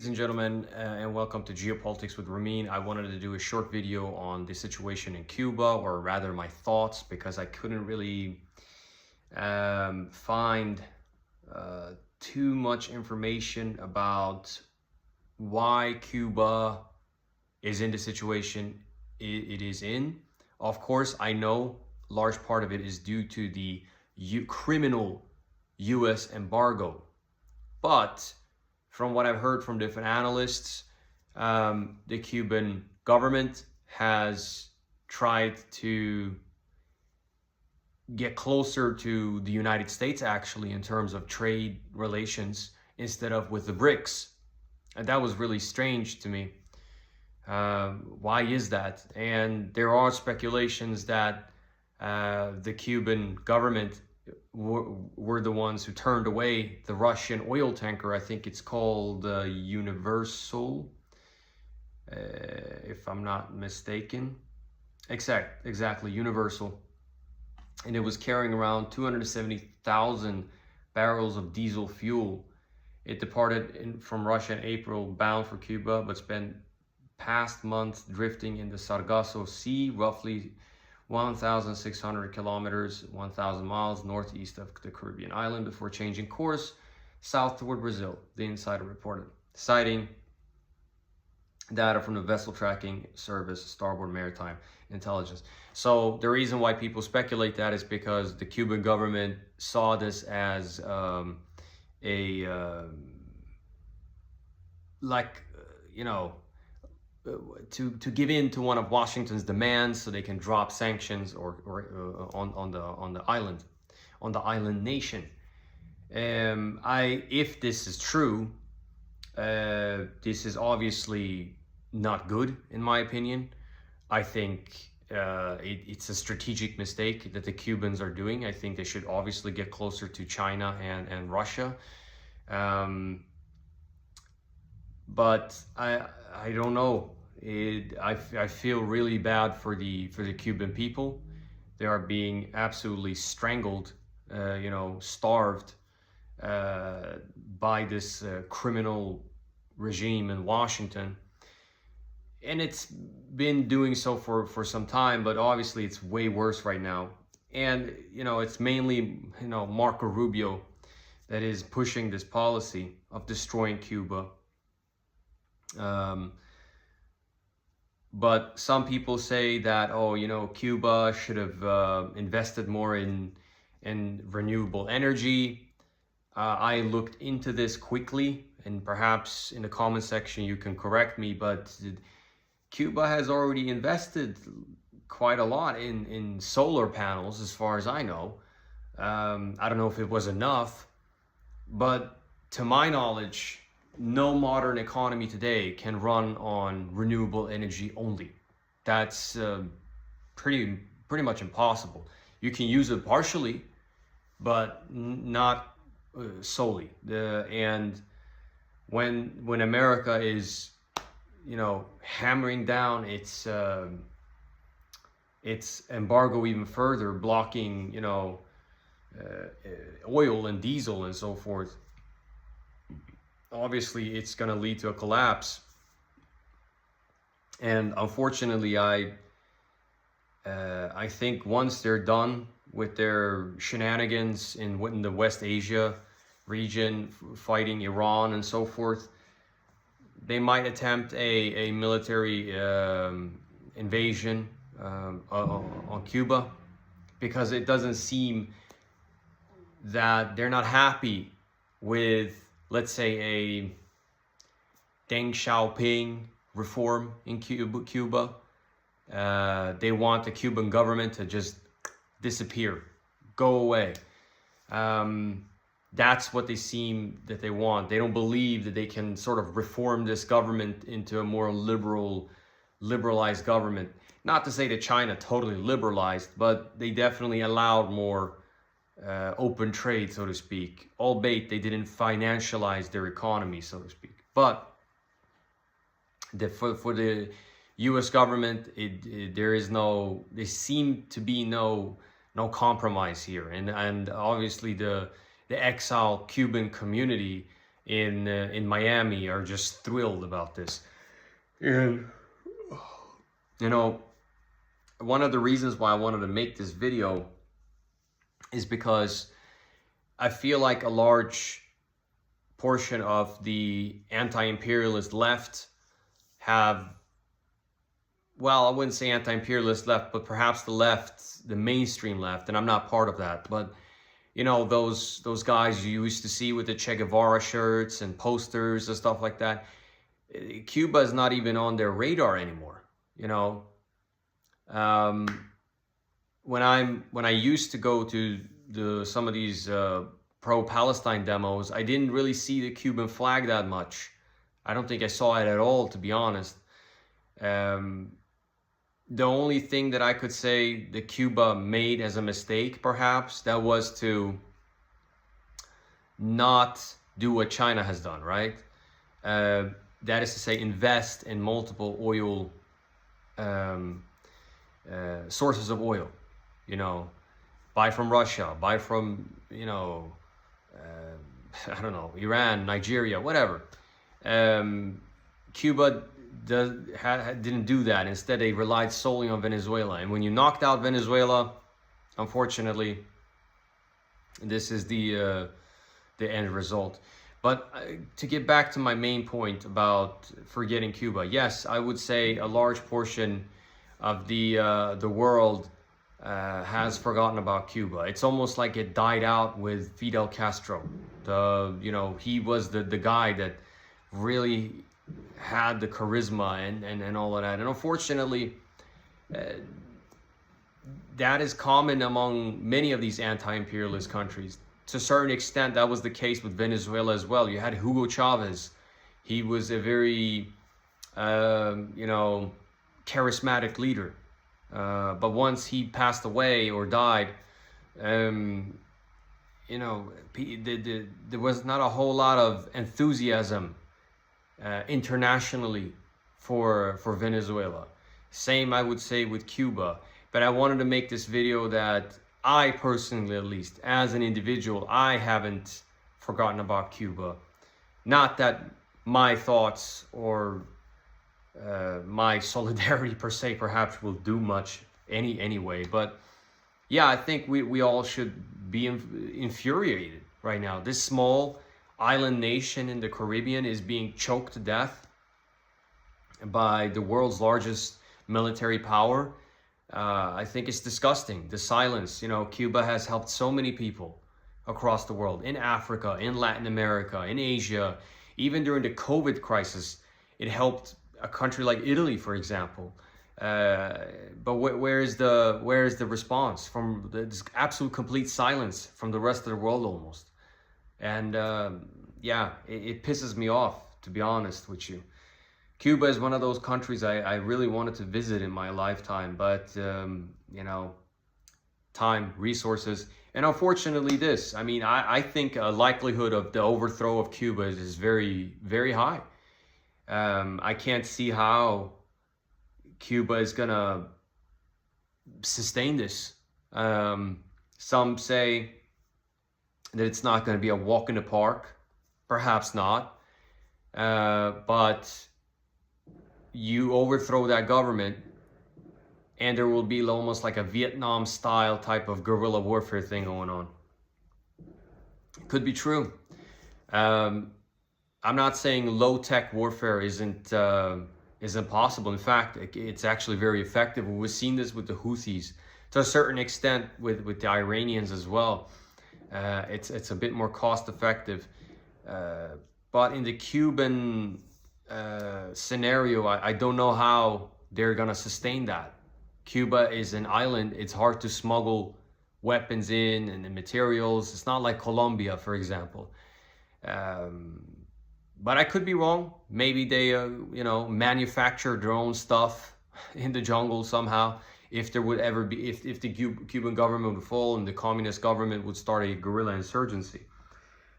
Ladies and gentlemen, and welcome to Geopolitics with Ramin. I wanted to do a short video on the situation in Cuba, or rather my thoughts, because I couldn't really find too much information about why Cuba is in the situation it is in. Of course, I know large part of it is due to the criminal US embargo, but from what I've heard from different analysts, the Cuban government has tried to get closer to the United States, actually, in terms of trade relations instead of with the BRICS. And that was really strange to me. Why is that? And there are speculations that the Cuban government were the ones who turned away the Russian oil tanker. I think it's called Universal, if I'm not mistaken. Exactly, Universal. And it was carrying around 270,000 barrels of diesel fuel. It departed from Russia in April, bound for Cuba, but spent past month drifting in the Sargasso Sea, roughly 1,600 kilometers, 1,000 miles northeast of the Caribbean island, before changing course south toward Brazil, the insider reported, citing data from the vessel tracking service Starboard Maritime Intelligence. So the reason why people speculate that is because the Cuban government saw this as to give in to one of Washington's demands, so they can drop sanctions on the island nation. If this is true, this is obviously not good, in my opinion. I think it's a strategic mistake that the Cubans are doing. I think they should obviously get closer to China and Russia. But I don't know. I feel really bad for the Cuban people. They are being absolutely strangled, starved by this criminal regime in Washington, and it's been doing so for some time. But obviously, it's way worse right now. And it's mainly Marco Rubio that is pushing this policy of destroying Cuba. But some people say that, Cuba should have invested more in renewable energy. I looked into this quickly, and perhaps in the comment section you can correct me, but Cuba has already invested quite a lot in solar panels, as far as I know. I don't know if it was enough, but to my knowledge, no modern economy today can run on renewable energy only. That's pretty much impossible. You can use it partially, but not solely. And when America is hammering down its embargo even further, blocking oil and diesel and so forth, obviously it's going to lead to a collapse. And unfortunately, I think once they're done with their shenanigans in the West Asia region, fighting Iran and so forth, they might attempt a military invasion on Cuba, because it doesn't seem that they're not happy with, let's say, a Deng Xiaoping reform in Cuba. They want the Cuban government to just disappear, go away. That's what they seem that they want. They don't believe that they can sort of reform this government into a more liberalized government. Not to say that China totally liberalized, but they definitely allowed more open trade, so to speak, albeit they didn't financialize their economy, so to speak. But for the U.S. government, there seem to be no compromise here, and obviously the exiled Cuban community in Miami are just thrilled about this. And you know, one of the reasons why I wanted to make this video is because I feel like a large portion of the anti-imperialist left have, well, I wouldn't say anti-imperialist left, but perhaps the left, the mainstream left, and I'm not part of that, but you know, those guys you used to see with the Che Guevara shirts and posters and stuff like that. Cuba is not even on their radar anymore. You know, when I used to go to some of these pro-Palestine demos, I didn't really see the Cuban flag that much. I don't think I saw it at all, to be honest. The only thing that I could say that Cuba made as a mistake, perhaps, that was to not do what China has done, right? That is to say, invest in multiple oil sources of oil. You know, buy from Russia, buy from, you know, I don't know, Iran, Nigeria, whatever. Cuba didn't do that. Instead, they relied solely on Venezuela. And when you knocked out Venezuela, unfortunately, this is the end result. But to get back to my main point about forgetting Cuba, yes, I would say a large portion of the world has forgotten about Cuba. It's almost like it died out with Fidel Castro. You know, he was the guy that really had the charisma and all of that. And unfortunately, that is common among many of these anti-imperialist countries. To a certain extent, that was the case with Venezuela as well. You had Hugo Chavez. He was a very, you know, charismatic leader. But once he passed away or died, you know, there was not a whole lot of enthusiasm internationally for Venezuela. Same, I would say, with Cuba. But I wanted to make this video that I personally, at least, as an individual, I haven't forgotten about Cuba. Not that my thoughts or my solidarity per se perhaps will do much anyway, but yeah, I think we all should be infuriated right now. This small island nation in the Caribbean is being choked to death by the world's largest military power. I think it's disgusting, the silence. You know, Cuba has helped so many people across the world, in Africa, in Latin America, in Asia. Even during the COVID crisis, it helped a country like Italy, for example. But where is the response from this absolute complete silence from the rest of the world almost? And yeah, it pisses me off, to be honest with you. Cuba is one of those countries I really wanted to visit in my lifetime, but you know, time, resources, and unfortunately this. I mean, I think a likelihood of the overthrow of Cuba is very, very high. I can't see how Cuba is gonna sustain this. Some say that it's not gonna be a walk in the park. Perhaps not. But you overthrow that government and there will be almost like a Vietnam style type of guerrilla warfare thing going on. Could be true. I'm not saying low-tech warfare isn't possible. In fact, it's actually very effective. We've seen this with the Houthis, to a certain extent with the Iranians as well. It's a bit more cost-effective. But in the Cuban scenario, I don't know how they're gonna sustain that. Cuba is an island. It's hard to smuggle weapons in and the materials. It's not like Colombia, for example. But I could be wrong. Maybe they, you know, manufacture their own stuff in the jungle somehow. If there would ever be, if the Cuban government would fall and the communist government would start a guerrilla insurgency.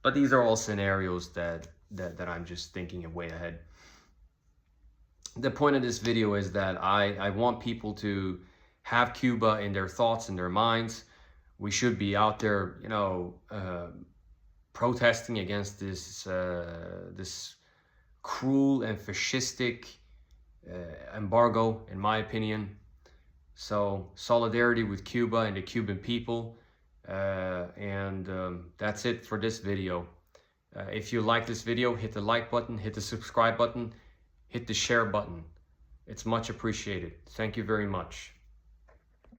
But these are all scenarios that I'm just thinking way ahead. The point of this video is that I want people to have Cuba in their thoughts and their minds. We should be out there, you know, protesting against this cruel and fascistic embargo, in my opinion. So solidarity with Cuba and the Cuban people. That's it for this video. If you like this video, hit the like button, hit the subscribe button, hit the share button. It's much appreciated. Thank you very much.